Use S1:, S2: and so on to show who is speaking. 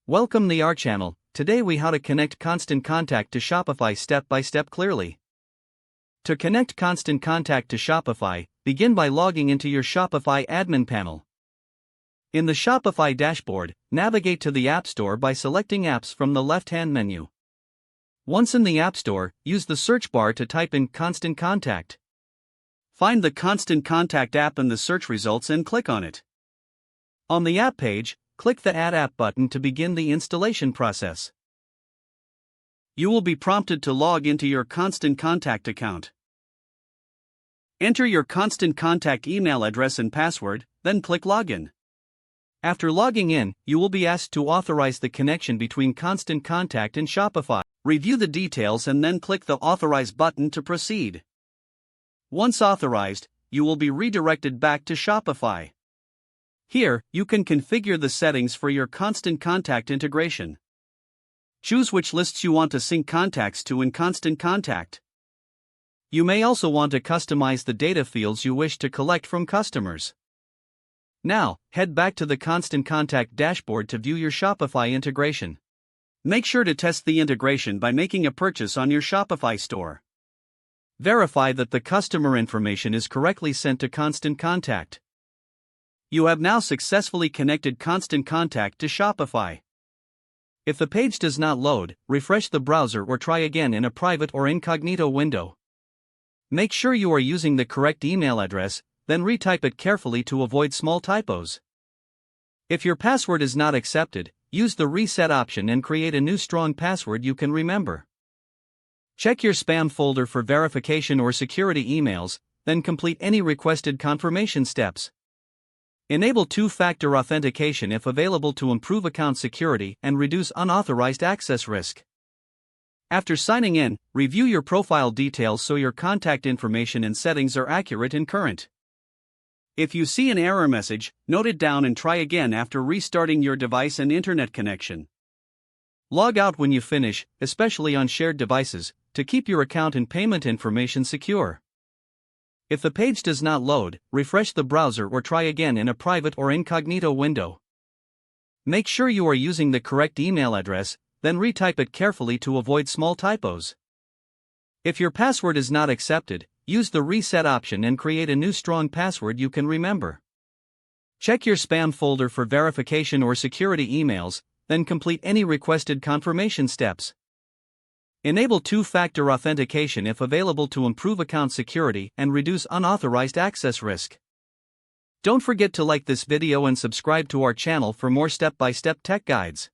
S1: Welcome to our channel. Today we how to connect Constant Contact to Shopify step by step clearly. To connect Constant Contact to Shopify, begin by logging into your Shopify admin panel. In the Shopify dashboard, navigate to the App Store by selecting Apps from the left-hand menu. Once in the App Store, use the search bar to type in Constant Contact. Find the Constant Contact app in the search results and click on it. On the app page, click the Add App button to begin the installation process. You will be prompted to log into your Constant Contact account. Enter your Constant Contact email address and password, then click Login. After logging in, you will be asked to authorize the connection between Constant Contact and Shopify. Review the details and then click the Authorize button to proceed. Once authorized, you will be redirected back to Shopify. Here, you can configure the settings for your Constant Contact integration. Choose which lists you want to sync contacts to in Constant Contact. You may also want to customize the data fields you wish to collect from customers. Now, head back to the Constant Contact dashboard to view your Shopify integration. Make sure to test the integration by making a purchase on your Shopify store. Verify that the customer information is correctly sent to Constant Contact. You have now successfully connected Constant Contact to Shopify. If the page does not load, refresh the browser or try again in a private or incognito window. Make sure you are using the correct email address, then retype it carefully to avoid small typos. If your password is not accepted, use the reset option and create a new strong password you can remember. Check your spam folder for verification or security emails, then complete any requested confirmation steps. Enable two-factor authentication if available to improve account security and reduce unauthorized access risk. After signing in, review your profile details so your contact information and settings are accurate and current. If you see an error message, note it down and try again after restarting your device and internet connection. Log out when you finish, especially on shared devices, to keep your account and payment information secure. If the page does not load, refresh the browser or try again in a private or incognito window. Make sure you are using the correct email address, then retype it carefully to avoid small typos. If your password is not accepted, use the reset option and create a new strong password you can remember. Check your spam folder for verification or security emails, then complete any requested confirmation steps. Enable two-factor authentication if available to improve account security and reduce unauthorized access risk. Don't forget to like this video and subscribe to our channel for more step-by-step tech guides.